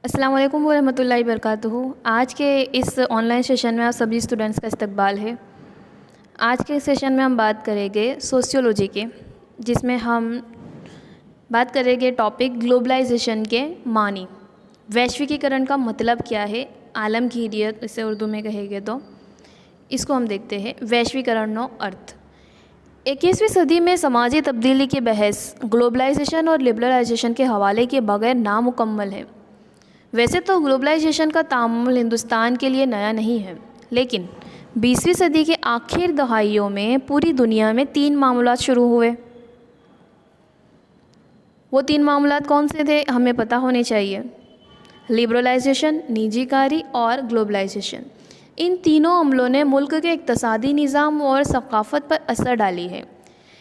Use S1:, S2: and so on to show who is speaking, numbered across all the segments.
S1: अस्सलाम वालेकुम वरहमतुल्लाहि वबरकातुहू। आज के इस ऑनलाइन सेशन में आप सभी स्टूडेंट्स का इस्तकबाल है। आज के सेशन में हम बात करेंगे सोशियोलॉजी के, जिसमें हम बात करेंगे टॉपिक ग्लोबलाइजेशन के मानी। वैश्विकीकरण का मतलब क्या है, आलमगीरियत इसे उर्दू में कहेंगे तो इसको हम देखते हैं। वैश्वीकरण नो अर्थ। 21वीं सदी में समाजी तब्दीली की बहस ग्लोबलाइजेशन और लिबरलाइजेशन के हवाले के बगैर नामुकम्मल है। वैसे तो ग्लोबलाइजेशन का तामुल हिंदुस्तान के लिए नया नहीं है, लेकिन 20वीं सदी के आखिर दहाइयों में पूरी दुनिया में 3 मामलात शुरू हुए। वो 3 मामलात कौन से थे हमें पता होने चाहिए। लिबरलाइजेशन, निजीकारी और ग्लोबलाइजेशन। इन तीनों अमलों ने मुल्क के इक़्तिसादी निज़ाम और सक़ाफ़त पर असर डाली है।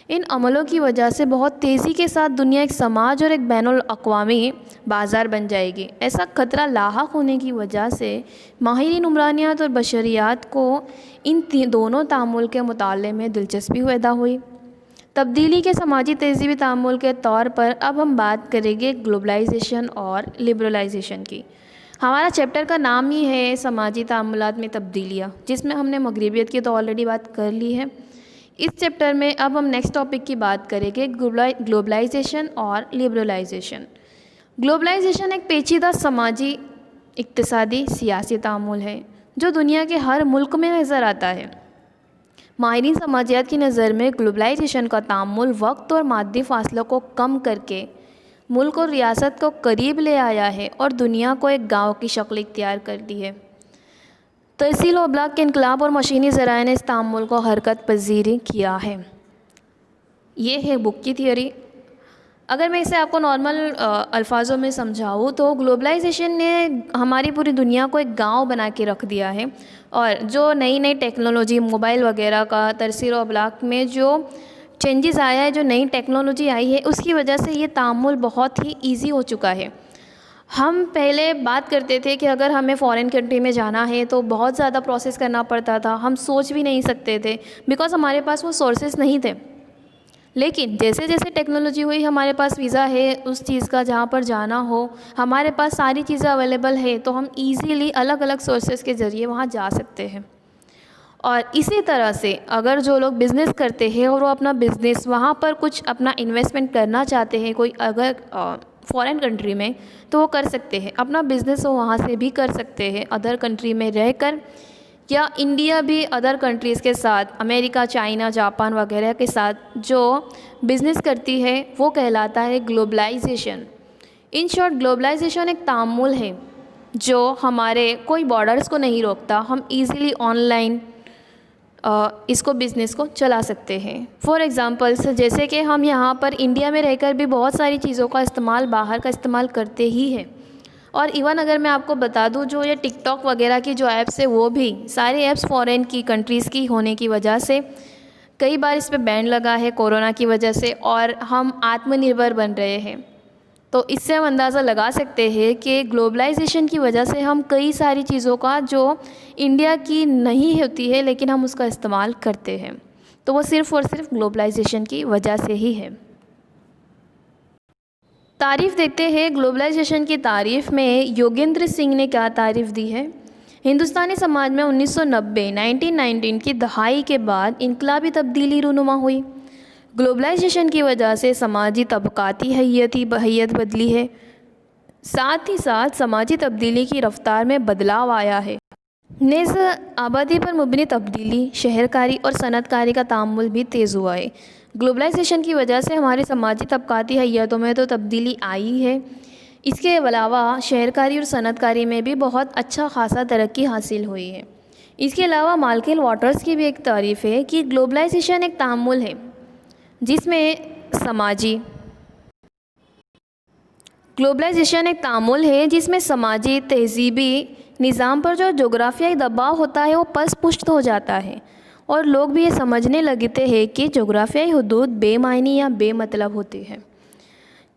S1: इन अमलों की वजह से बहुत तेज़ी के साथ दुनिया एक समाज और एक बैनुल अक़वामी बाज़ार बन जाएगी। ऐसा ख़तरा लाहक होने की वजह से माहिरीन उमरानियात और बशरियात को इन दोनों तामुल के मुताले में दिलचस्पी पैदा हुई। तब्दीली के समाजी तहज़ीबी तामुल के तौर पर अब हम बात करेंगे ग्लोबलाइजेशन और लिबरलाइजेशन की। हमारा चैप्टर का नाम ही है समाजी तामुलात में तब्दीलियाँ, जिसमें हमने मगरिबियत की तो ऑलरेडी बात कर ली है। इस चैप्टर में अब हम नेक्स्ट टॉपिक की बात करेंगे ग्लोबलाइजेशन और लिबरलाइजेशन। ग्लोबलाइजेशन एक पेचीदा समाजी, इक़्तिसादी, सियासी तामुल है जो दुनिया के हर मुल्क में नज़र आता है। माहिरीन समाजियात की नज़र में ग्लोबलाइजेशन का तामुल वक्त और मादी फासलों को कम करके मुल्क और रियासत को करीब ले आया है और दुनिया को एक गाँव की शक्ल इख्तियार कर दी है। तरसील और अबलाग के इनकलाब और मशीनी ज़राए ने इस तामुल को हरकत पजीर किया है। ये है बुक की थियोरी। अगर मैं इसे आपको नॉर्मल अल्फाजों में समझाऊँ तो ग्लोबलाइजेशन ने हमारी पूरी दुनिया को एक गांव बना के रख दिया है, और जो नई नई टेक्नोलॉजी मोबाइल वगैरह का तरसील और अबलाग में जो चेंजेस आया है, जो नई टेक्नोलॉजी आई है, उसकी वजह से ये तामुल बहुत ही ईजी हो चुका है। हम पहले बात करते थे कि अगर हमें फ़ॉरेन कंट्री में जाना है तो बहुत ज़्यादा प्रोसेस करना पड़ता था, हम सोच भी नहीं सकते थे बिकॉज़ हमारे पास वो सोर्सेज नहीं थे। लेकिन जैसे जैसे टेक्नोलॉजी हुई, हमारे पास वीज़ा है उस चीज़ का, जहाँ पर जाना हो हमारे पास सारी चीज़ें अवेलेबल है, तो हम ईज़िली अलग अलग सोर्सेज़ के ज़रिए वहाँ जा सकते हैं। और इसी तरह से अगर जो लोग बिज़नेस करते हैं और वो अपना बिज़नेस वहाँ पर कुछ अपना इन्वेस्टमेंट करना चाहते हैं, कोई अगर फ़ॉरेन कंट्री में, तो वो कर सकते हैं। अपना बिज़नेस वो वहाँ से भी कर सकते हैं अदर कंट्री में रहकर, या इंडिया भी अदर कंट्रीज़ के साथ, अमेरिका, चाइना, जापान वगैरह के साथ जो बिज़नेस करती है वो कहलाता है ग्लोबलाइजेशन। इन शॉर्ट ग्लोबलाइजेशन एक तामुल है जो हमारे कोई बॉर्डर्स को नहीं रोकता। हम इजीली ऑनलाइन इसको बिज़नेस को चला सकते हैं। फॉर एग्ज़ाम्पल्स, जैसे कि हम यहाँ पर इंडिया में रहकर भी बहुत सारी चीज़ों का इस्तेमाल, बाहर का इस्तेमाल करते ही हैं। और इवन अगर मैं आपको बता दूँ, जो ये टिकटॉक वगैरह की जो ऐप्स है वो भी सारे ऐप्स फ़ॉरेन की कंट्रीज़ की होने की वजह से कई बार इस पे बैन लगा है कोरोना की वजह से, और हम आत्मनिर्भर बन रहे हैं। तो इससे हम अंदाज़ा लगा सकते हैं कि ग्लोबलाइजेशन की वजह से हम कई सारी चीज़ों का जो इंडिया की नहीं होती है लेकिन हम उसका इस्तेमाल करते हैं, तो वो सिर्फ़ और सिर्फ ग्लोबलाइजेशन की वजह से ही है। तारीफ़ देखते हैं। ग्लोबलाइजेशन की तारीफ़ में योगेंद्र सिंह ने क्या तारीफ़ दी है। हिंदुस्तानी समाज में 1990 की दहाई के बाद इनकलाबी तब्दीली रूनुमा हुई। ग्लोबलाइजेशन की वजह से समाजी तबक़ाती हैयत बदली है, साथ ही साथ समाजी तब्दीली की रफ्तार में बदलाव आया है। नेज़ आबादी पर मुबनी तब्दीली, शहरकारी और सनतकारी का तामुल भी तेज़ हुआ है। ग्लोबलाइजेशन की वजह से हमारी समाजी तबक़ाती हैयतों में तो तब्दीली आई है, इसके अलावा शहरकारी और सनतकारी में भी बहुत अच्छा खासा तरक्की हासिल हुई है। इसके अलावा माइकल वाटर्स की भी एक तारीफ़ है कि ग्लोबलाइजेशन एक तामुल है जिसमें समाजी तहज़ीबी निज़ाम पर जो जोग्राफियाई दबाव होता है वो पस्त हो जाता है, और लोग भी ये समझने लगते हैं कि जोग्राफियाई हुदूद बेमायनी या बेमतलब होती है।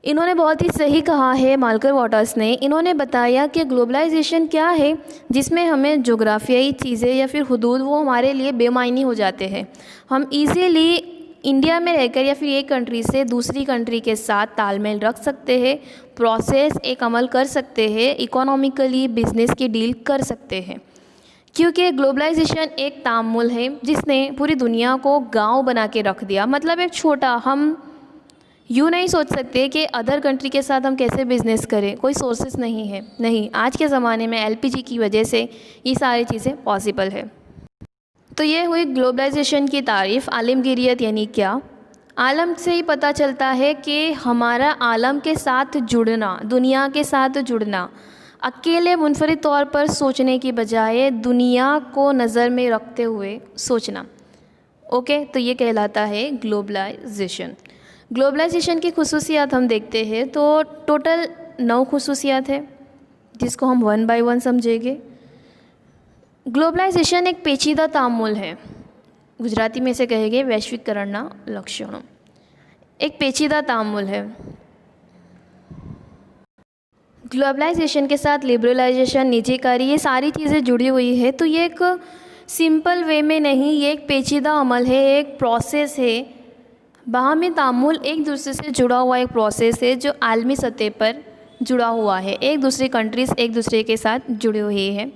S1: इन्होंने बहुत ही सही कहा है माइकल वाटर्स ने। इन्होंने बताया कि ग्लोबलाइजेशन क्या है, जिसमें हमें जोग्राफियाई चीज़ें या फिर हुदूद वो हमारे लिए बेमायनी हो जाते हैं। हम इजीली इंडिया में रहकर या फिर एक कंट्री से दूसरी कंट्री के साथ तालमेल रख सकते हैं, प्रोसेस एक अमल कर सकते हैं, इकोनॉमिकली बिजनेस की डील कर सकते हैं। क्योंकि ग्लोबलाइजेशन एक तामुल है जिसने पूरी दुनिया को गांव बना के रख दिया। मतलब एक छोटा, हम यूँ नहीं सोच सकते कि अदर कंट्री के साथ हम कैसे बिज़नेस करें, कोई सोर्सेस नहीं है। नहीं, आज के ज़माने में एलपीजी की वजह से ये सारी चीज़ें पॉसिबल है। तो ये हुई ग्लोबलाइजेशन की तारीफ़। आलमगीरियत यानी क्या? आलम से ही पता चलता है कि हमारा आलम के साथ जुड़ना, दुनिया के साथ जुड़ना, अकेले मुनफरिद तौर पर सोचने की बजाय दुनिया को नज़र में रखते हुए सोचना। ओके, तो ये कहलाता है ग्लोबलाइजेशन। ग्लोबलाइजेशन की खुसूसियात हम देखते हैं तो टोटल 9 खुसूसियात है जिसको हम वन बाय वन समझेंगे। ग्लोबलाइजेशन एक पेचीदा तामुल है, गुजराती में से कहेंगे वैश्विकरणना लक्षणों। एक पेचीदा तामुल है। ग्लोबलाइजेशन के साथ लिबरलाइजेशन, निजीकारी, ये सारी चीज़ें जुड़ी हुई है। तो ये एक सिंपल वे में नहीं, ये एक पेचीदा अमल है, एक प्रोसेस है। बाहमी तामुल एक दूसरे से जुड़ा हुआ एक प्रोसेस है जो आलमी सतह पर जुड़ा हुआ है। एक दूसरी कंट्रीज़ एक दूसरे के साथ जुड़ी हुई है।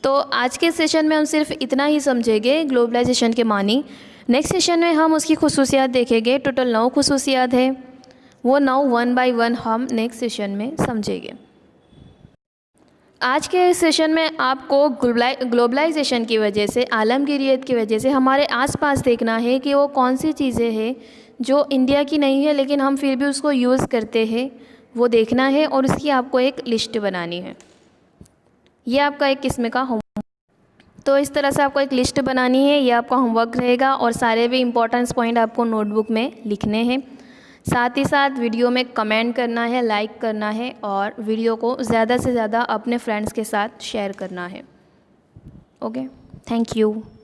S1: तो आज के सेशन में हम सिर्फ इतना ही समझेंगे ग्लोबलाइजेशन के मानी। नेक्स्ट सेशन में हम उसकी खुसूसियात देखेंगे। टोटल 9 खुसूसियात है, वो 9 वन बाय वन हम नेक्स्ट सेशन में समझेंगे। आज के सेशन में आपको ग्लोबलाइजेशन की वजह से, आलमगीरियत की वजह से हमारे आसपास देखना है कि वो कौन सी चीज़ें हैं जो इंडिया की नहीं है लेकिन हम फिर भी उसको यूज़ करते हैं, वो देखना है और उसकी आपको एक लिस्ट बनानी है। ये आपका एक किस्म का होमवर्क। तो इस तरह से आपको एक लिस्ट बनानी है, ये आपका होमवर्क रहेगा और सारे भी इम्पोर्टेंस पॉइंट आपको नोटबुक में लिखने हैं। साथ ही साथ वीडियो में कमेंट करना है, लाइक करना है और वीडियो को ज़्यादा से ज़्यादा अपने फ्रेंड्स के साथ शेयर करना है। Okay, thank you.